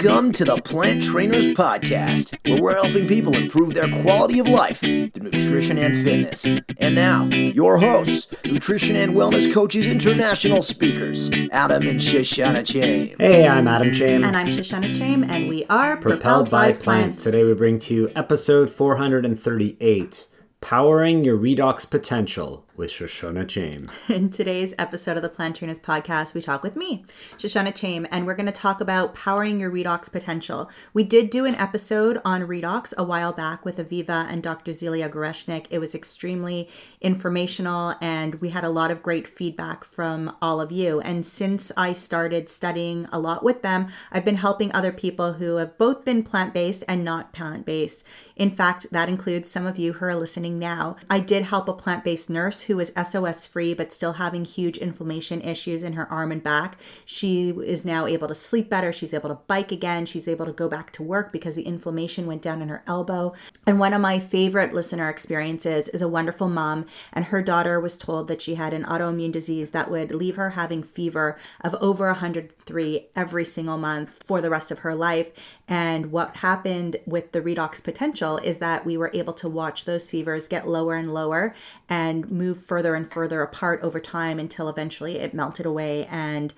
Welcome to the Plant Trainers Podcast, where we're helping people improve their quality of life through nutrition and fitness. And now, your hosts, nutrition and wellness coaches, international speakers, Adam and Shoshana Chaim. Hey, I'm Adam Chaim. And I'm Shoshana Chaim, and we are Propelled by Plants. Today we bring to you episode 438, Powering Your Redox Potential with Shoshana Chaim. In today's episode of the Plant Trainers Podcast, we talk with me, Shoshana Chaim, and we're going to talk about powering your redox potential. We did do an episode on redox a while back with Aviva and Dr. Zilia Goreshnik. It was extremely informational, and we had a lot of great feedback from all of you. And since I started studying a lot with them, I've been helping other people who have both been plant-based and not plant-based. In fact, that includes some of you who are listening now. I did help a plant-based nurse who was SOS free but still having huge inflammation issues in her arm and back. She is now able to sleep better. She's able to bike again. She's able to go back to work because the inflammation went down in her elbow. And one of my favorite listener experiences is a wonderful mom, and her daughter was told that she had an autoimmune disease that would leave her having fever of over 103 every single month for the rest of her life. And what happened with the redox potential is that we were able to watch those fevers get lower and lower and move further and further apart over time until eventually it melted away, and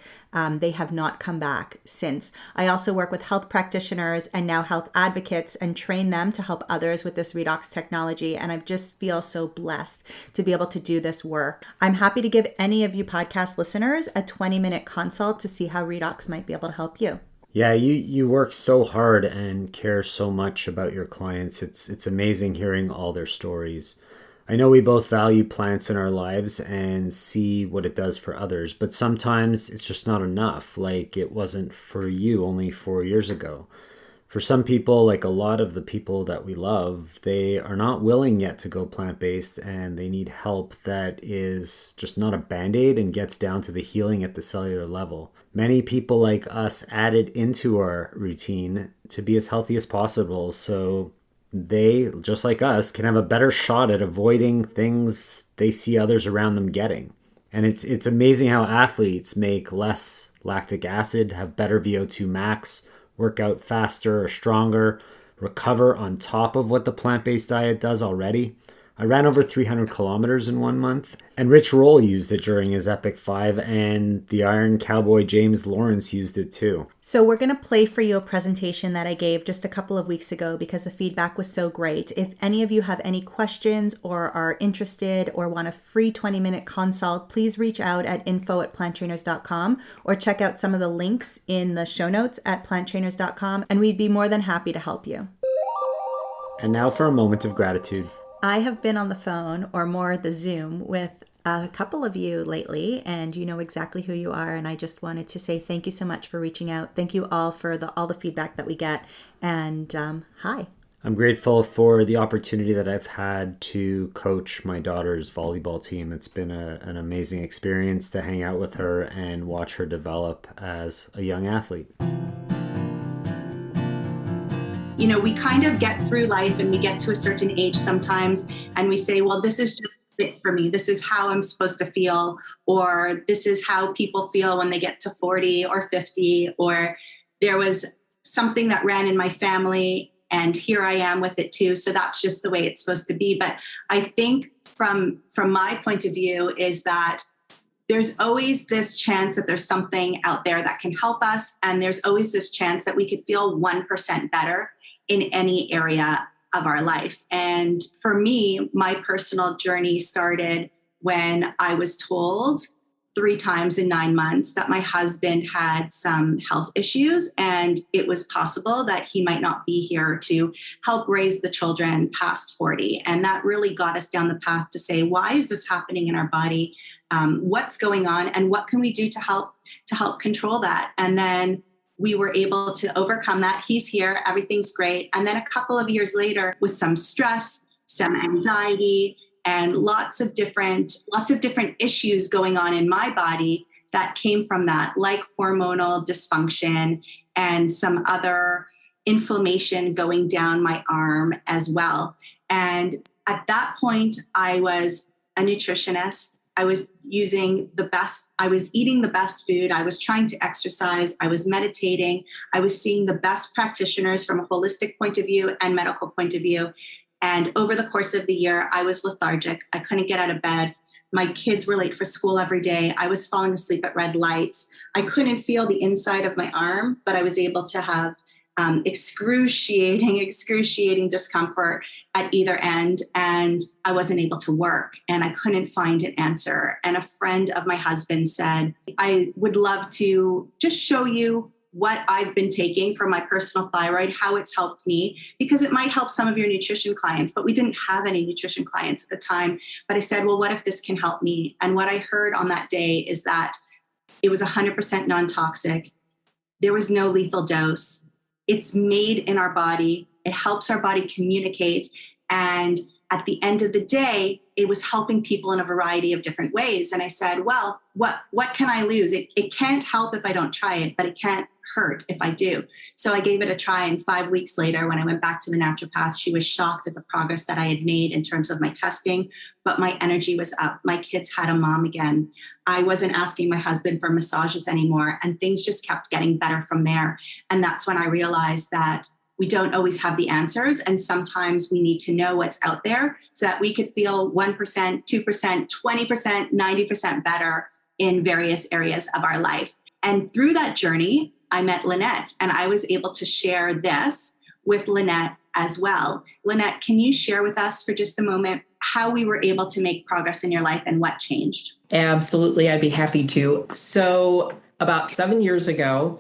they have not come back since. I also work with health practitioners and now health advocates and train them to help others with this redox technology, and I just feel so blessed to be able to do this work. I'm happy to give any of you podcast listeners a 20-minute consult to see how redox might be able to help you. Yeah, you work so hard and care so much about your clients. It's amazing hearing all their stories. I know we both value plants in our lives and see what it does for others, but sometimes it's just not enough, like it wasn't for you only 4 years ago. For some people, like a lot of the people that we love, they are not willing yet to go plant-based, and they need help that is just not a band-aid and gets down to the healing at the cellular level. Many people like us add it into our routine to be as healthy as possible, so they, just like us, can have a better shot at avoiding things they see others around them getting. And it's amazing how athletes make less lactic acid, have better VO2 max, work out faster or stronger, recover on top of what the plant-based diet does already. I ran over 300 kilometers in 1 month, and Rich Roll used it during his Epic 5, and the Iron Cowboy James Lawrence used it too. So we're going to play for you a presentation that I gave just a couple of weeks ago because the feedback was so great. If any of you have any questions or are interested or want a free 20-minute consult, please reach out at info@planttrainers.com or check out some of the links in the show notes at planttrainers.com, and we'd be more than happy to help you. And now for a moment of gratitude. I have been on the phone, or more the Zoom, with a couple of you lately, and you know exactly who you are, and I just wanted to say thank you so much for reaching out. Thank you all for all the feedback that we get, and hi. I'm grateful for the opportunity that I've had to coach my daughter's volleyball team. It's been an amazing experience to hang out with her and watch her develop as a young athlete. You know, we kind of get through life and we get to a certain age sometimes and we say, well, this is just fit for me. This is how I'm supposed to feel, or this is how people feel when they get to 40 or 50, or there was something that ran in my family and here I am with it too. So that's just the way it's supposed to be. But I think from my point of view is that there's always this chance that there's something out there that can help us. And there's always this chance that we could feel 1% better in any area of our life. And for me, my personal journey started when I was told 3 times in 9 months that my husband had some health issues and it was possible that he might not be here to help raise the children past 40. And that really got us down the path to say, why is this happening in our body? What's going on? And what can we do to help control that? And then we were able to overcome that. He's here. Everything's great. And then a couple of years later, with some stress, some anxiety, and lots of different issues going on in my body that came from that, like hormonal dysfunction and some other inflammation going down my arm as well. And at that point, I was a nutritionist. I was eating the best food. I was trying to exercise. I was meditating. I was seeing the best practitioners from a holistic point of view and medical point of view. And over the course of the year, I was lethargic. I couldn't get out of bed. My kids were late for school every day. I was falling asleep at red lights. I couldn't feel the inside of my arm, but I was able to have excruciating discomfort at either end. And I wasn't able to work and I couldn't find an answer. And a friend of my husband said, I would love to just show you what I've been taking for my personal thyroid, how it's helped me, because it might help some of your nutrition clients, but we didn't have any nutrition clients at the time. But I said, well, what if this can help me? And what I heard on that day is that it was 100% non-toxic. There was no lethal dose. It's made in our body. It helps our body communicate. And at the end of the day, it was helping people in a variety of different ways. And I said, well, what can I lose? It can't help if I don't try it, but it can't hurt if I do. So I gave it a try. And 5 weeks later, when I went back to the naturopath, she was shocked at the progress that I had made in terms of my testing, but my energy was up. My kids had a mom again. I wasn't asking my husband for massages anymore, and things just kept getting better from there. And that's when I realized that we don't always have the answers. And sometimes we need to know what's out there so that we could feel 1%, 2%, 20%, 90% better in various areas of our life. And through that journey, I met Lynette, and I was able to share this with Lynette as well. Lynette, can you share with us for just a moment how we were able to make progress in your life and what changed? Absolutely. I'd be happy to. So about 7 years ago,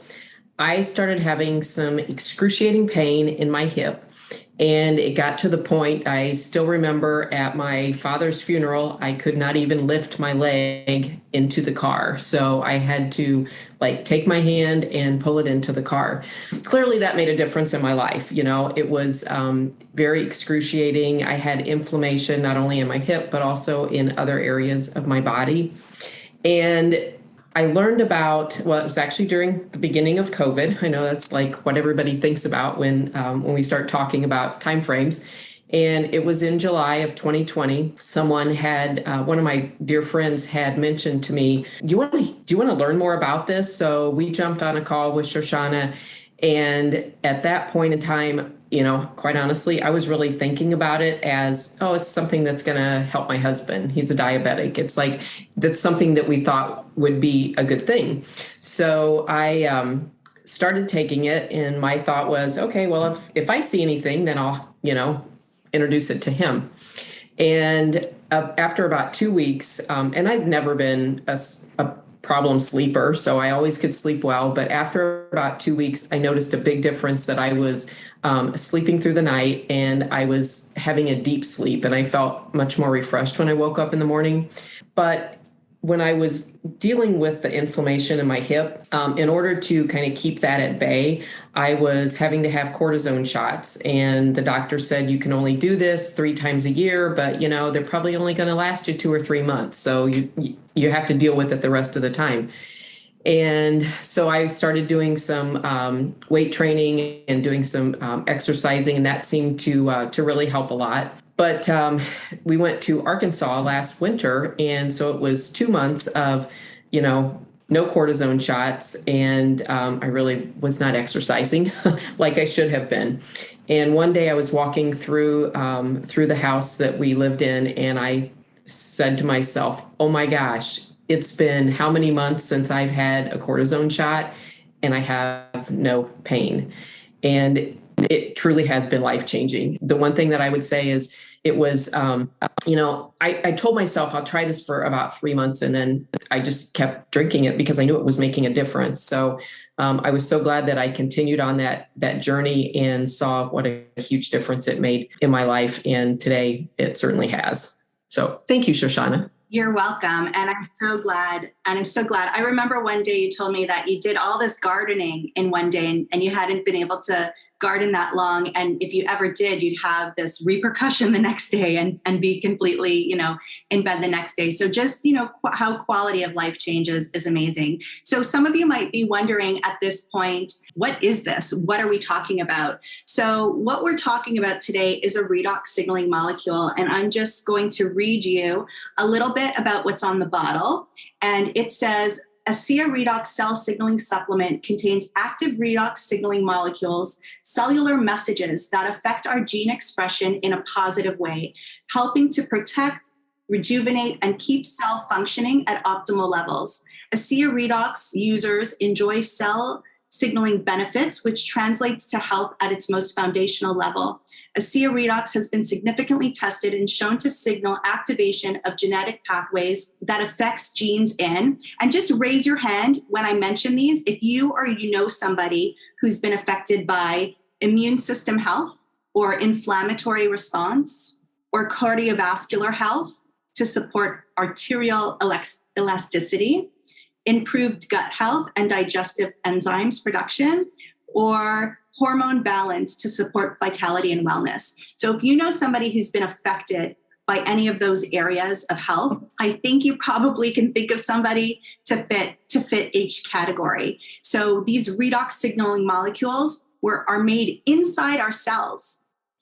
I started having some excruciating pain in my hip. And it got to the point, I still remember at my father's funeral, I could not even lift my leg into the car. So I had to take my hand and pull it into the car. Clearly that made a difference in my life. It was very excruciating. I had inflammation, not only in my hip, but also in other areas of my body. And I learned about, it was actually during the beginning of COVID. I know that's what everybody thinks about when we start talking about timeframes. And it was in July of 2020. Someone had, one of my dear friends had mentioned to me, do you want to learn more about this? So we jumped on a call with Shoshana. And at that point in time, quite honestly, I was really thinking about it as, it's something that's going to help my husband. He's a diabetic. It's that's something that we thought would be a good thing. So I started taking it, and my thought was, okay, well, if I see anything, then I'll, introduce it to him. And after about 2 weeks, and I've never been a problem sleeper, so I always could sleep well. But after about 2 weeks, I noticed a big difference that I was sleeping through the night, and I was having a deep sleep, and I felt much more refreshed when I woke up in the morning. But when I was dealing with the inflammation in my hip, in order to kind of keep that at bay, I was having to have cortisone shots. And the doctor said, you can only do this 3 times a year, but they're probably only going to last you 2 or 3 months. So you have to deal with it the rest of the time. And so I started doing some weight training and doing some exercising, and that seemed to really help a lot. But we went to Arkansas last winter, and so it was 2 months of, no cortisone shots, and I really was not exercising like I should have been. And one day I was walking through the house that we lived in, and I said to myself, oh my gosh, it's been how many months since I've had a cortisone shot, and I have no pain. And it truly has been life-changing. The one thing that I would say is it was, I told myself I'll try this for about 3 months, and then I just kept drinking it because I knew it was making a difference. So I was so glad that I continued on that journey and saw what a huge difference it made in my life. And today it certainly has. So thank you, Shoshana. You're welcome. And I'm so glad. I remember one day you told me that you did all this gardening in one day and you hadn't been able to garden that long. And if you ever did, you'd have this repercussion the next day and be completely, in bed the next day. So just, how quality of life changes is amazing. So some of you might be wondering at this point, what is this? What are we talking about? So what we're talking about today is a redox signaling molecule. And I'm just going to read you a little bit about what's on the bottle. And it says, Asea Redox Cell Signaling Supplement contains active redox signaling molecules, cellular messages that affect our gene expression in a positive way, helping to protect, rejuvenate, and keep cell functioning at optimal levels. Asea Redox users enjoy cell signaling benefits, which translates to health at its most foundational level. Asea Redox has been significantly tested and shown to signal activation of genetic pathways that affects genes in. And just raise your hand when I mention these if you or somebody who's been affected by immune system health or inflammatory response or cardiovascular health to support arterial elasticity, improved gut health and digestive enzymes production, or hormone balance to support vitality and wellness. So if you know somebody who's been affected by any of those areas of health, I think you probably can think of somebody to fit each category. So these redox signaling molecules are made inside our cells.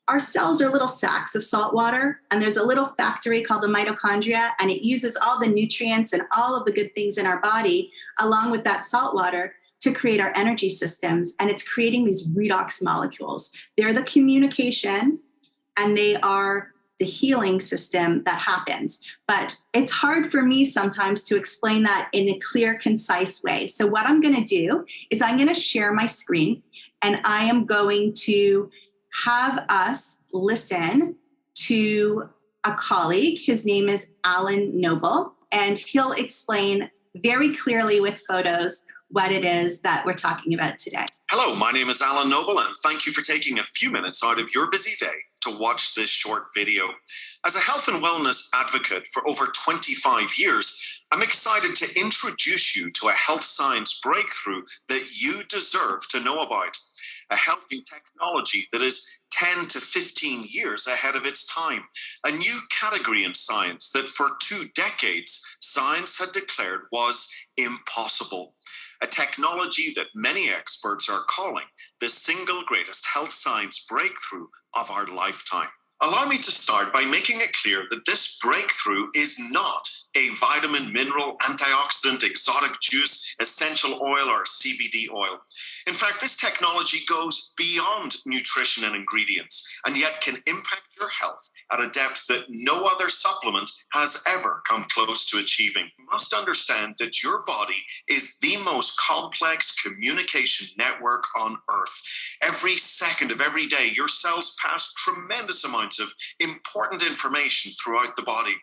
Our cells are little sacs of salt water, and there's a little factory called the mitochondria, and it uses all the nutrients and all of the good things in our body, along with that salt water, to create our energy systems. And it's creating these redox molecules. They're the communication, and they are the healing system that happens. But it's hard for me sometimes to explain that in a clear, concise way. So what I'm going to do is I'm going to share my screen, and I am going to have us listen to a colleague. His name is Alan Noble, and he'll explain very clearly with photos what it is that we're talking about today. Hello, my name is Alan Noble, and thank you for taking a few minutes out of your busy day to watch this short video. As a health and wellness advocate for over 25 years, I'm excited to introduce you to a health science breakthrough that you deserve to know about. A healthy technology that is 10 to 15 years ahead of its time. A new category in science that for 2 decades, science had declared was impossible. A technology that many experts are calling the single greatest health science breakthrough of our lifetime. Allow me to start by making it clear that this breakthrough is not a vitamin, mineral, antioxidant, exotic juice, essential oil, or CBD oil. In fact, this technology goes beyond nutrition and ingredients, and yet can impact your health at a depth that no other supplement has ever come close to achieving. You must understand that your body is the most complex communication network on Earth. Every second of every day, your cells pass tremendous amounts of important information throughout the body.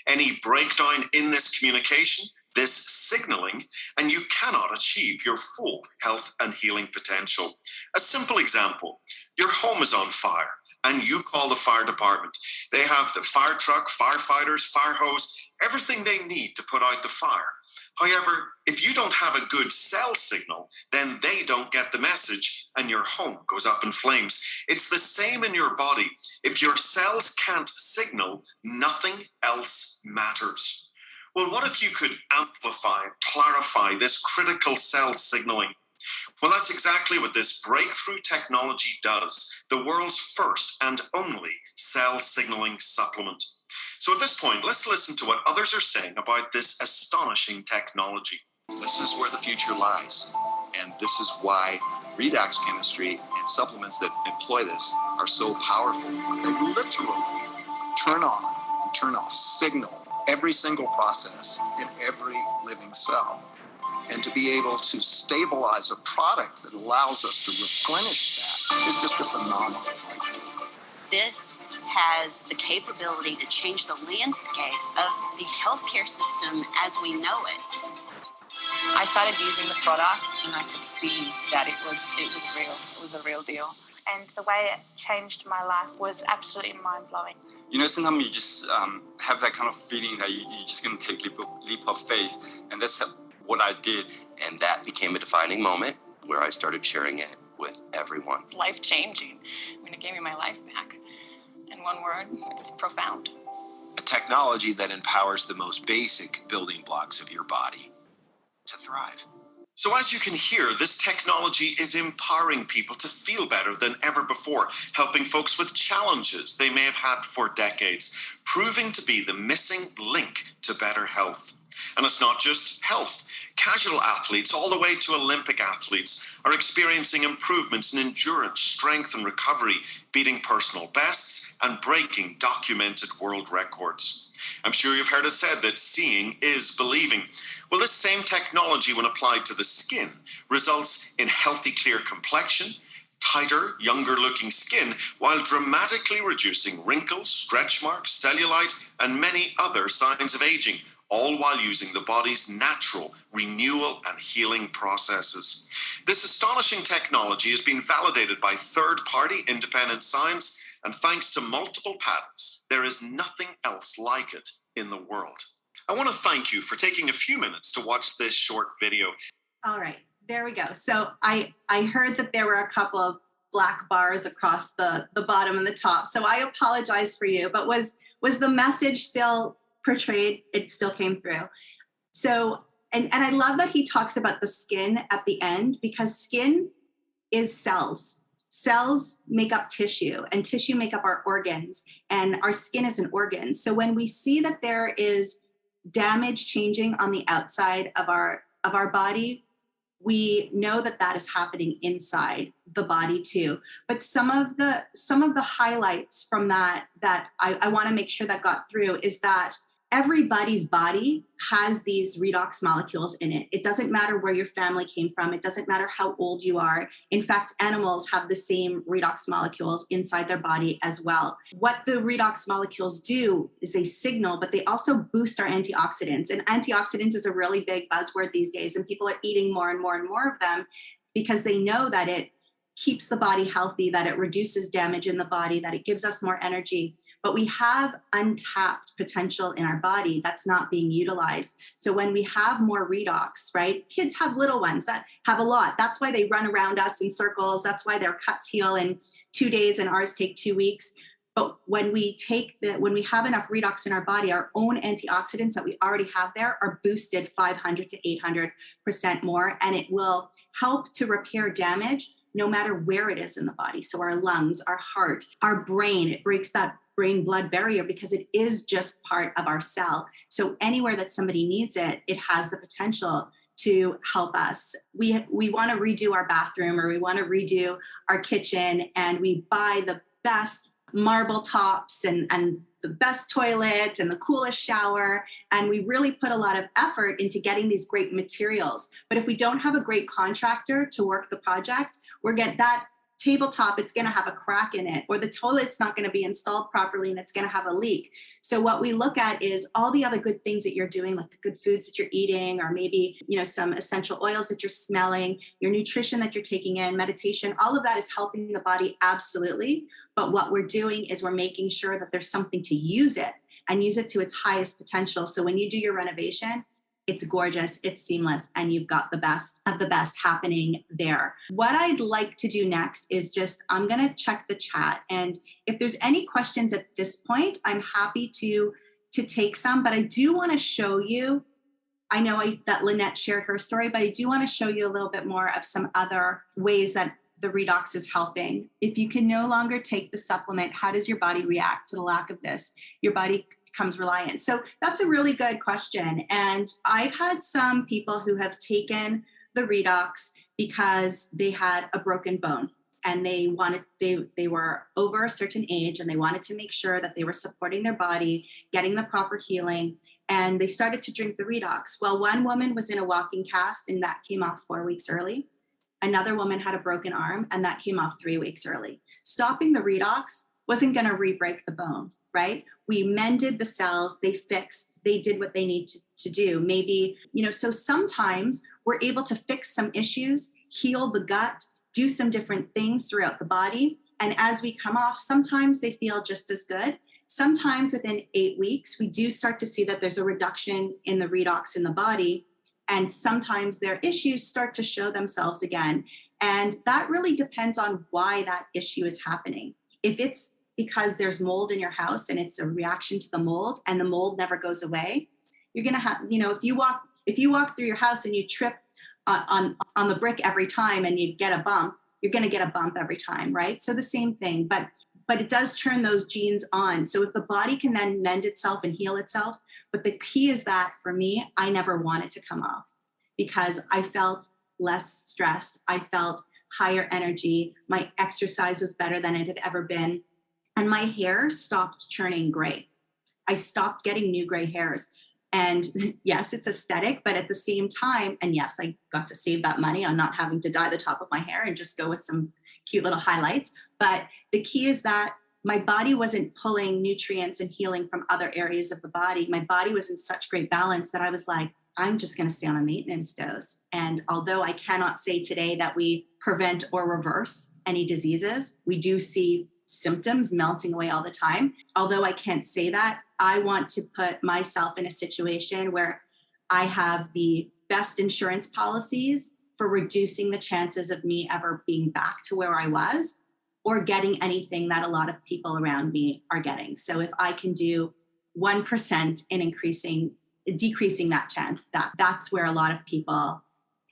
Any breakdown in this communication, this signaling, and you cannot achieve your full health and healing potential. A simple example, your home is on fire and you call the fire department. They have the fire truck, firefighters, fire hose, everything they need to put out the fire. However, if you don't have a good cell signal, then they don't get the message and your home goes up in flames. It's the same in your body. If your cells can't signal, nothing else matters. Well, what if you could amplify, clarify this critical cell signaling? Well, that's exactly what this breakthrough technology does, the world's first and only cell signaling supplement. So at this point, let's listen to what others are saying about this astonishing technology. This is where the future lies, and this is why redox chemistry and supplements that employ this are so powerful. They literally turn on and turn off, signal every single process in every living cell. And to be able to stabilize a product that allows us to replenish that is just a phenomenal breakthrough. This has the capability to change the landscape of the healthcare system as we know it. I started using the product and I could see that it was real. It was a real deal. And the way it changed my life was absolutely mind-blowing. You know, sometimes you just have that kind of feeling that you're just going to take a leap of faith. And that's what I did. And that became a defining moment where I started sharing it with everyone. Life-changing. I mean, it gave me my life back. In one word, it's profound. A technology that empowers the most basic building blocks of your body to thrive. So as you can hear, this technology is empowering people to feel better than ever before, helping folks with challenges they may have had for decades, proving to be the missing link to better health. And it's not just health. Casual athletes, all the way to Olympic athletes, are experiencing improvements in endurance, strength, and recovery, beating personal bests and breaking documented world records. I'm sure you've heard it said that seeing is believing. Well, this same technology, when applied to the skin, results in healthy, clear complexion, tighter, younger-looking skin, while dramatically reducing wrinkles, stretch marks, cellulite, and many other signs of aging, all while using the body's natural renewal and healing processes. This astonishing technology has been validated by third-party independent science, and thanks to multiple patents, there is nothing else like it in the world. I want to thank you for taking a few minutes to watch this short video. All right, there we go. So I heard that there were a couple of black bars across the bottom and the top. So I apologize for you, but was the message still portrayed? It still came through. So, and I love that he talks about the skin at the end, because skin is cells. Cells make up tissue, and tissue make up our organs, and our skin is an organ. So when we see that there is damage changing on the outside of our body, we know that that is happening inside the body too. But some of the highlights from that I want to make sure that got through is that everybody's body has these redox molecules in it. It doesn't matter where your family came from. It doesn't matter how old you are. In fact, animals have the same redox molecules inside their body as well. What the redox molecules do is they signal, but they also boost our antioxidants. And antioxidants is a really big buzzword these days, and people are eating more and more and more of them because they know that it keeps the body healthy, that it reduces damage in the body, that it gives us more energy. But we have untapped potential in our body that's not being utilized. So when we have more redox, right? Kids have little ones that have a lot. That's why they run around us in circles. That's why their cuts heal in 2 days and ours take 2 weeks. But when we have enough redox in our body, our own antioxidants that we already have there are boosted 500 to 800% more, and it will help to repair damage no matter where it is in the body. So our lungs, our heart, our brain, it breaks that brain-blood barrier because it is just part of our cell. So anywhere that somebody needs it, it has the potential to help us. We want to redo our bathroom, or we want to redo our kitchen, and we buy the best marble tops and the best toilet and the coolest shower. And we really put a lot of effort into getting these great materials. But if we don't have a great contractor to work the project, we're getting that tabletop, it's going to have a crack in it, or the toilet's not going to be installed properly and it's going to have a leak. So what we look at is all the other good things that you're doing, like the good foods that you're eating, or maybe, some essential oils that you're smelling, your nutrition that you're taking in, meditation, all of that is helping the body, absolutely. But what we're doing is we're making sure that there's something to use it and use it to its highest potential. So when you do your renovation, it's gorgeous, it's seamless, and you've got the best of the best happening there. What I'd like to do next is I'm going to check the chat. And if there's any questions at this point, I'm happy to take some, but I do want to show you, I know that Lynette shared her story, but I do want to show you a little bit more of some other ways that the redox is helping. If you can no longer take the supplement, how does your body react to the lack of this? Your body becomes reliant. So that's a really good question. And I've had some people who have taken the redox because they had a broken bone and they were over a certain age and they wanted to make sure that they were supporting their body, getting the proper healing. And they started to drink the redox. Well, one woman was in a walking cast and that came off 4 weeks early. Another woman had a broken arm and that came off 3 weeks early. Stopping the redox wasn't going to re-break the bone, right? We mended the cells, they fixed, they did what they need to do. Maybe, so sometimes we're able to fix some issues, heal the gut, do some different things throughout the body. And as we come off, sometimes they feel just as good. Sometimes within 8 weeks, we do start to see that there's a reduction in the redox in the body. And sometimes their issues start to show themselves again. And that really depends on why that issue is happening. If it's because there's mold in your house and it's a reaction to the mold and the mold never goes away, you're going to have, if you walk through your house and you trip on the brick every time and you get a bump, you're going to get a bump every time, right? So the same thing, but it does turn those genes on. So if the body can then mend itself and heal itself, but the key is that for me, I never wanted to come off because I felt less stressed. I felt higher energy. My exercise was better than it had ever been. And my hair stopped turning gray. I stopped getting new gray hairs. And yes, it's aesthetic, but at the same time, and yes, I got to save that money on not having to dye the top of my hair and just go with some cute little highlights. But the key is that my body wasn't pulling nutrients and healing from other areas of the body. My body was in such great balance that I was like, I'm just going to stay on a maintenance dose. And although I cannot say today that we prevent or reverse any diseases, we do see symptoms melting away all the time. Although I can't say that, I want to put myself in a situation where I have the best insurance policies for reducing the chances of me ever being back to where I was or getting anything that a lot of people around me are getting. So if I can do 1% in decreasing that chance, that's where a lot of people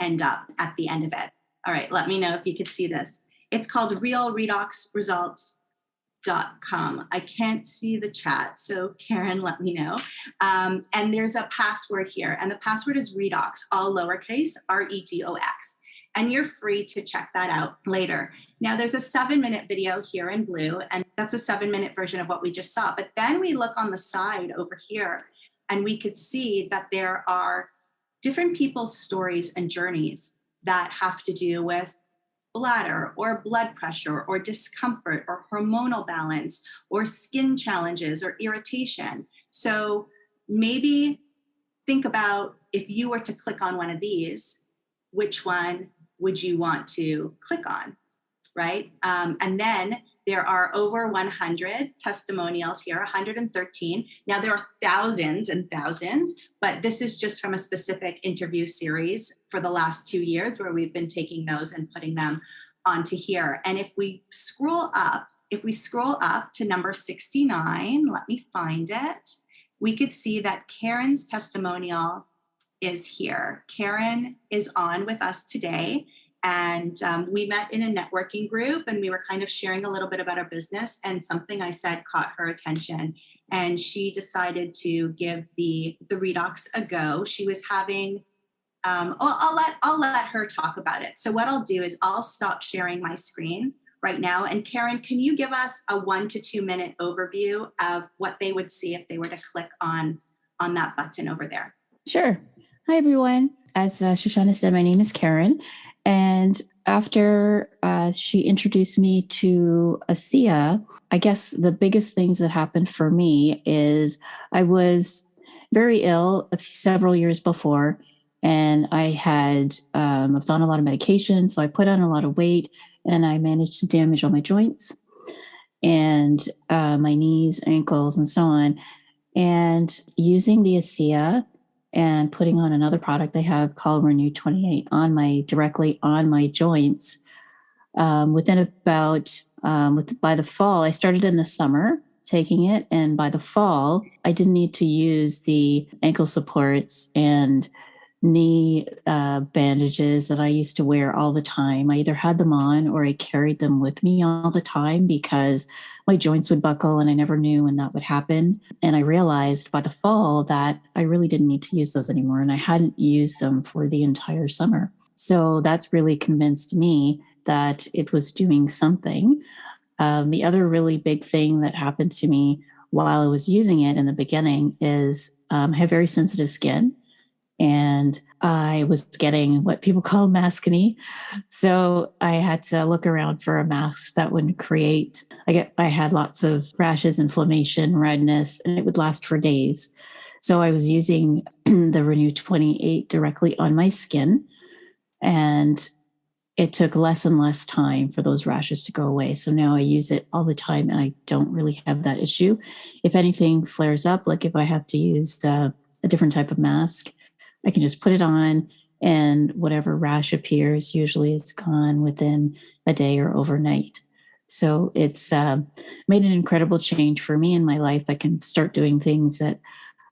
end up at the end of it. All right, let me know if you could see this. It's called realredoxresults.com. I can't see the chat, so Karen, let me know. And there's a password here, and the password is Redox, all lowercase, REDOX. And you're free to check that out later. Now, there's a 7-minute video here in blue, and that's a 7-minute version of what we just saw. But then we look on the side over here, and we could see that there are different people's stories and journeys that have to do with bladder or blood pressure or discomfort or hormonal balance or skin challenges or irritation. So maybe think about if you were to click on one of these, which one would you want to click on, right? And then there are over 100 testimonials here, 113. Now there are thousands and thousands, but this is just from a specific interview series for the last 2 years where we've been taking those and putting them onto here. And if we scroll up to number 69, let me find it, we could see that Karen's testimonial is here. Karen is on with us today. And we met in a networking group and we were kind of sharing a little bit about our business, and something I said caught her attention. And she decided to give the Redox a go. She was having, I'll let her talk about it. So what I'll do is I'll stop sharing my screen right now. And Karen, can you give us a 1 to 2 minute overview of what they would see if they were to click on that button over there? Sure. Hi, everyone. As Shoshana said, my name is Karen. And after she introduced me to Asea, I guess the biggest things that happened for me is I was very ill several years before, and I was on a lot of medication. So I put on a lot of weight, and I managed to damage all my joints and my knees, ankles, and so on. And using the Asea and putting on another product they have called Renew 28 directly on my joints. Within about, by the fall, I started in the summer taking it. And by the fall, I didn't need to use the ankle supports and knee bandages that I used to wear all the time. I either had them on or I carried them with me all the time because my joints would buckle and I never knew when that would happen. And I realized by the fall that I really didn't need to use those anymore. And I hadn't used them for the entire summer. So that's really convinced me that it was doing something. The other really big thing that happened to me while I was using it in the beginning is I have very sensitive skin. And I was getting what people call maskne. So I had to look around for a mask that wouldn't create, I had lots of rashes, inflammation, redness, and it would last for days. So I was using the Renew 28 directly on my skin, and it took less and less time for those rashes to go away. So now I use it all the time and I don't really have that issue. If anything flares up, like if I have to use a different type of mask, I can just put it on And whatever rash appears usually is gone within a day or overnight. So it's made an incredible change for me in my life. I can start doing things that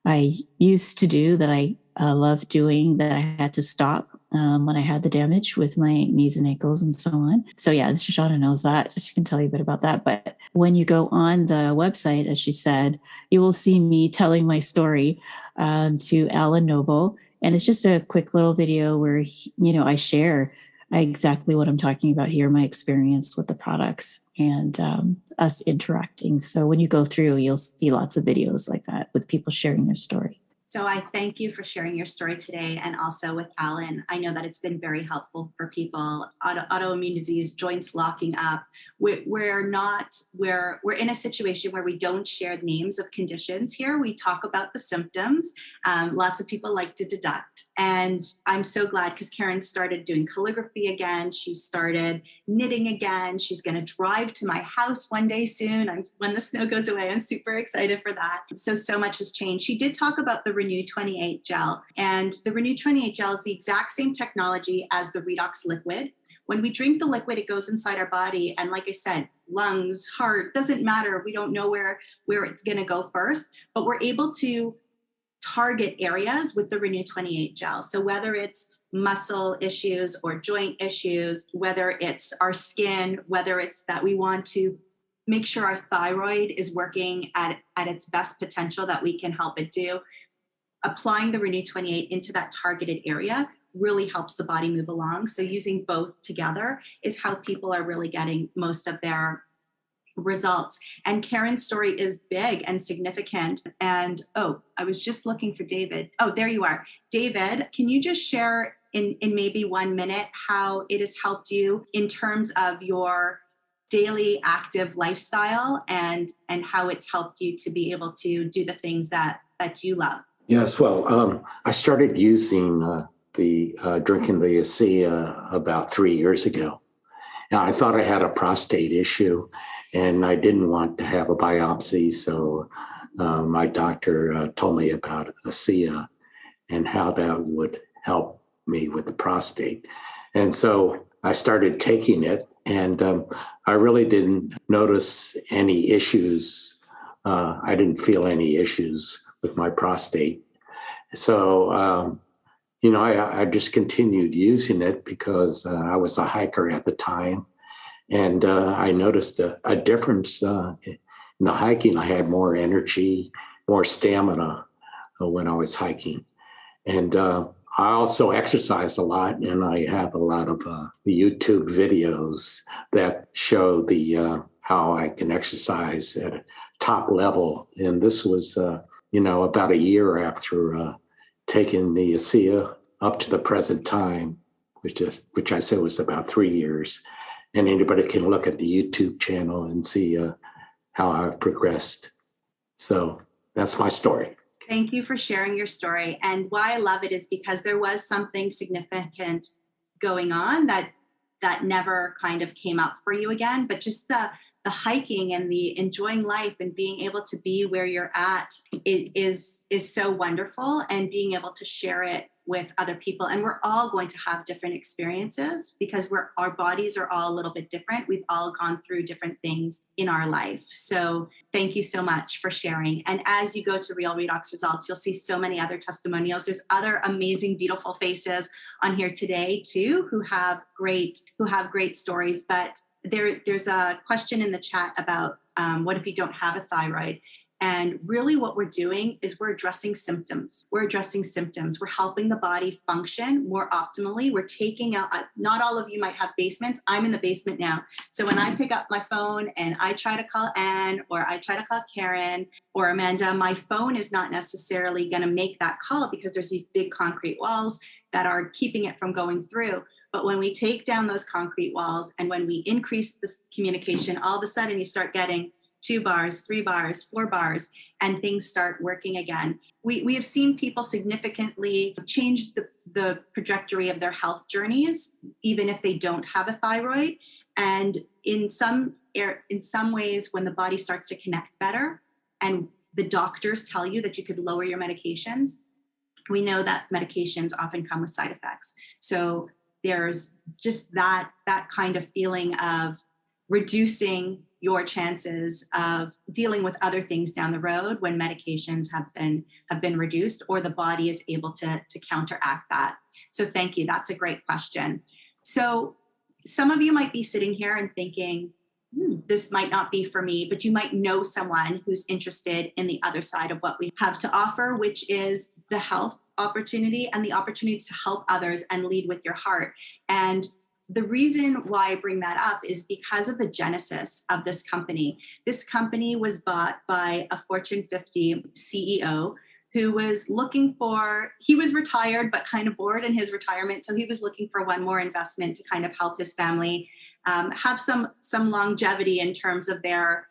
I used to do, that I love doing, that I had to stop when I had the damage with my knees and ankles and so on. So yeah, Shoshana knows that. She can tell you a bit about that. But when you go on the website, as she said, you will see me telling my story to Alan Noble. And it's just a quick little video where, I share exactly what I'm talking about here, my experience with the products and us interacting. So when you go through, you'll see lots of videos like that with people sharing their story. So I thank you for sharing your story today, and also with Alan. I know that it's been very helpful for people. Autoimmune disease, joints locking up. We're in a situation where we don't share names of conditions here. We talk about the symptoms. Lots of people like to deduct. And I'm so glad because Karen started doing calligraphy again. She started knitting again. She's going to drive to my house one day soon. When the snow goes away, I'm super excited for that. So much has changed. She did talk about the Renew 28 gel, and the Renew 28 gel is the exact same technology as the Redox liquid. When we drink the liquid, it goes inside our body. And like I said, lungs, heart, doesn't matter. We don't know where it's going to go first, but we're able to target areas with the Renew 28 gel. So whether it's muscle issues or joint issues, whether it's our skin, whether it's that we want to make sure our thyroid is working at its best potential that we can help it do, applying the Renew 28 into that targeted area really helps the body move along. So using both together is how people are really getting most of their results. And Karen's story is big and significant. And I was just looking for David. Oh, there you are. David, can you just share in maybe 1 minute how it has helped you in terms of your daily active lifestyle and how it's helped you to be able to do the things that you love? Yes, well, I started using drinking the Asea about 3 years ago. Now, I thought I had a prostate issue, and I didn't want to have a biopsy, so my doctor told me about Asea and how that would help me with the prostate. And so I started taking it, and I really didn't notice any issues. I didn't feel any issues with my prostate. So, I just continued using it because I was a hiker at the time. And I noticed a difference in the hiking. I had more energy, more stamina when I was hiking. And I also exercise a lot, and I have a lot of YouTube videos that show how I can exercise at a top level. And this was about a year after taking the Asea up to the present time, which I said was about 3 years. And anybody can look at the YouTube channel and see how I've progressed. So that's my story. Thank you for sharing your story. And why I love it is because there was something significant going on that never kind of came up for you again, but just the hiking and the enjoying life and being able to be where you're at is so wonderful, and being able to share it with other people. And we're all going to have different experiences because our bodies are all a little bit different. We've all gone through different things in our life. So thank you so much for sharing. And as you go to Real Redox Results, you'll see so many other testimonials. There's other amazing, beautiful faces on here today too, who have great stories. But there's a question in the chat about what if you don't have a thyroid? And really what we're doing is we're addressing symptoms. We're helping the body function more optimally. We're taking out, not all of you might have basements. I'm in the basement now. So when I pick up my phone and I try to call Anne, or I try to call Karen or Amanda, my phone is not necessarily going to make that call because there's these big concrete walls that are keeping it from going through. But when we take down those concrete walls and when we increase this communication, all of a sudden you start getting 2 bars, 3 bars, 4 bars, and things start working again. We have seen people significantly change the trajectory of their health journeys, even if they don't have a thyroid. And in some ways, when the body starts to connect better and the doctors tell you that you could lower your medications, we know that medications often come with side effects. So there's just that kind of feeling of reducing your chances of dealing with other things down the road when medications have been reduced, or the body is able to counteract that. So thank you. That's a great question. So some of you might be sitting here and thinking, this might not be for me, but you might know someone who's interested in the other side of what we have to offer, which is the health opportunity and the opportunity to help others and lead with your heart. And the reason why I bring that up is because of the genesis of this company. This company was bought by a Fortune 50 CEO who was he was retired, but kind of bored in his retirement. So he was looking for one more investment to kind of help his family have some longevity in terms of their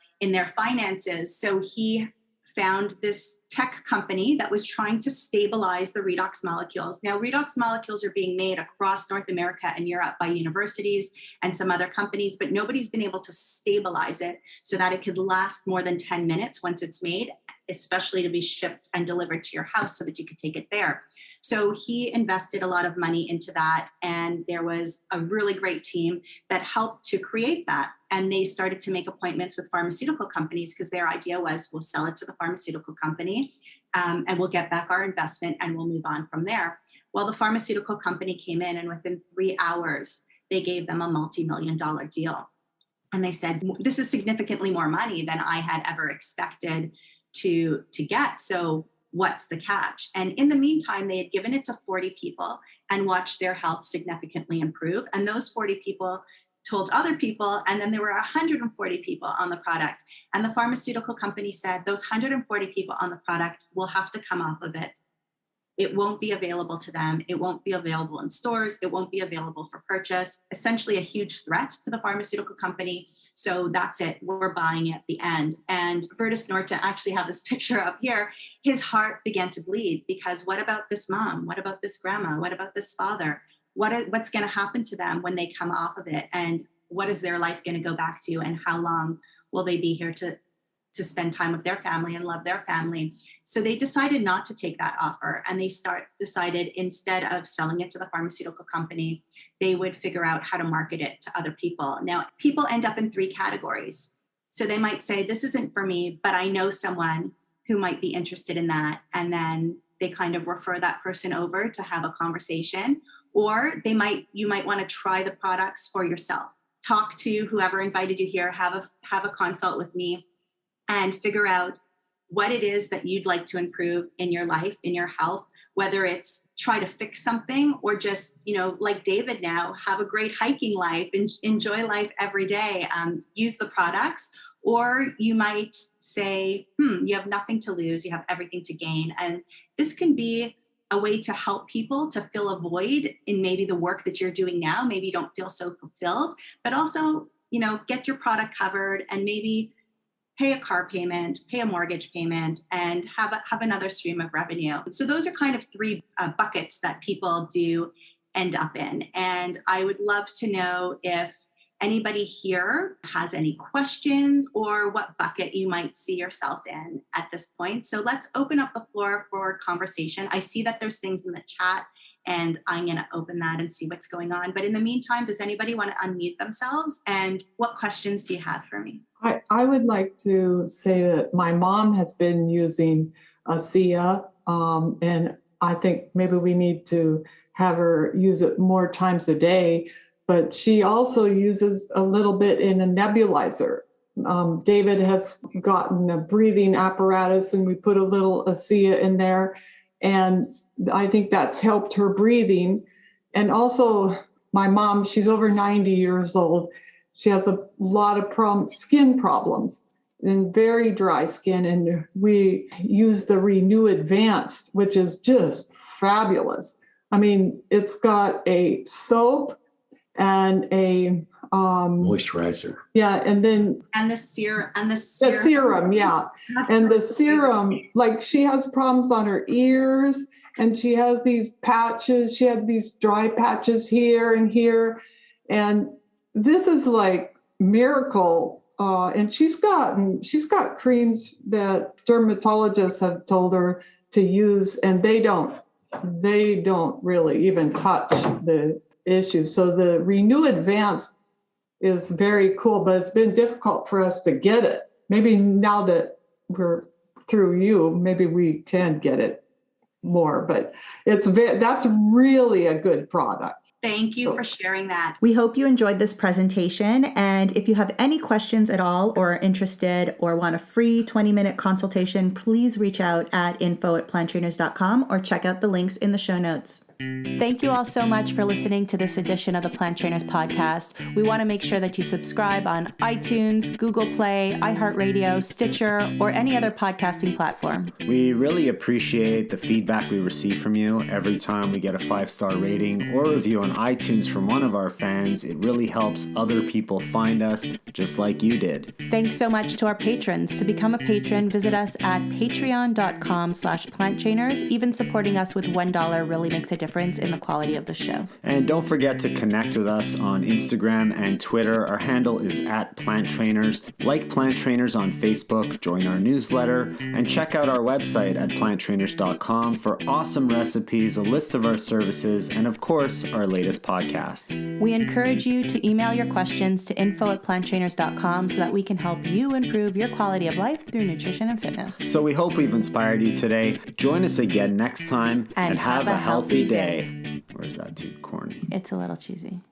finances. So he found this tech company that was trying to stabilize the redox molecules. Now, redox molecules are being made across North America and Europe by universities and some other companies, but nobody's been able to stabilize it so that it could last more than 10 minutes once it's made, especially to be shipped and delivered to your house so that you could take it there. So he invested a lot of money into that, and there was a really great team that helped to create that. And they started to make appointments with pharmaceutical companies because their idea was, we'll sell it to the pharmaceutical company and we'll get back our investment and we'll move on from there. Well, the pharmaceutical company came in, and within 3 hours, they gave them a multi-million-dollar deal. And they said, this is significantly more money than I had ever expected to get. So what's the catch? And in the meantime, they had given it to 40 people and watched their health significantly improve. And those 40 people told other people, and then there were 140 people on the product. And the pharmaceutical company said, those 140 people on the product will have to come off of it. It won't be available to them. It won't be available in stores. It won't be available for purchase. Essentially a huge threat to the pharmaceutical company. So that's it. We're buying it at the end. And Vertus Norton, actually have this picture up here. His heart began to bleed because what about this mom? What about this grandma? What about this father? What's going to happen to them when they come off of it? And what is their life going to go back to? And how long will they be here to spend time with their family and love their family? So they decided not to take that offer. And they decided instead of selling it to the pharmaceutical company, they would figure out how to market it to other people. Now, people end up in 3 categories. So they might say, this isn't for me, but I know someone who might be interested in that. And then they kind of refer that person over to have a conversation. Or you might want to try the products for yourself. Talk to whoever invited you here, have a consult with me, and figure out what it is that you'd like to improve in your life, in your health, whether it's try to fix something or just, like David now, have a great hiking life, enjoy life every day, use the products. Or you might say, you have nothing to lose, you have everything to gain. And this can be a way to help people to fill a void in maybe the work that you're doing now. Maybe you don't feel so fulfilled, but also, get your product covered and maybe pay a car payment, pay a mortgage payment, and have another stream of revenue. So those are kind of 3 buckets that people do end up in. And I would love to know if anybody here has any questions or what bucket you might see yourself in at this point. So let's open up the floor for conversation. I see that there's things in the chat, and I'm going to open that and see what's going on. But in the meantime, does anybody want to unmute themselves? And what questions do you have for me? I would like to say that my mom has been using Asea, and I think maybe we need to have her use it more times a day. But she also uses a little bit in a nebulizer. David has gotten a breathing apparatus, and we put a little Asea in there. And I think that's helped her breathing. And also my mom, she's over 90 years old. She has a lot of skin problems and very dry skin. And we use the Renew Advanced, which is just fabulous. I mean, it's got a soap and a moisturizer. Yeah, and the serum. The serum, yeah. And the serum, like she has problems on her ears, and she has these patches. She had these dry patches here and here. And this is like miracle. And she's got creams that dermatologists have told her to use, and they don't they don't really even touch the issue. So the Renew Advanced is very cool, but it's been difficult for us to get it. Maybe now that we're through you, maybe we can get it more, but that's really a good product. Thank you for sharing that. We hope you enjoyed this presentation. And if you have any questions at all or are interested or want a free 20-minute consultation, please reach out at info@planttrainers.com or check out the links in the show notes. Thank you all so much for listening to this edition of the Plant Trainers podcast. We want to make sure that you subscribe on iTunes, Google Play, iHeartRadio, Stitcher, or any other podcasting platform. We really appreciate the feedback we receive from you. Every time we get a 5-star rating or review on iTunes from one of our fans, it really helps other people find us, just like you did. Thanks so much to our patrons. To become a patron, visit us at patreon.com/planttrainers. Even supporting us with $1 really makes a difference in the quality of the show. And don't forget to connect with us on Instagram and Twitter. Our handle is @planttrainers. Like Plant Trainers on Facebook, join our newsletter, and check out our website at planttrainers.com for awesome recipes, a list of our services, and of course, our latest podcast. We encourage you to email your questions to info@planttrainers.com so that we can help you improve your quality of life through nutrition and fitness. So we hope we've inspired you today. Join us again next time and have a healthy day. Or is that too corny? It's a little cheesy.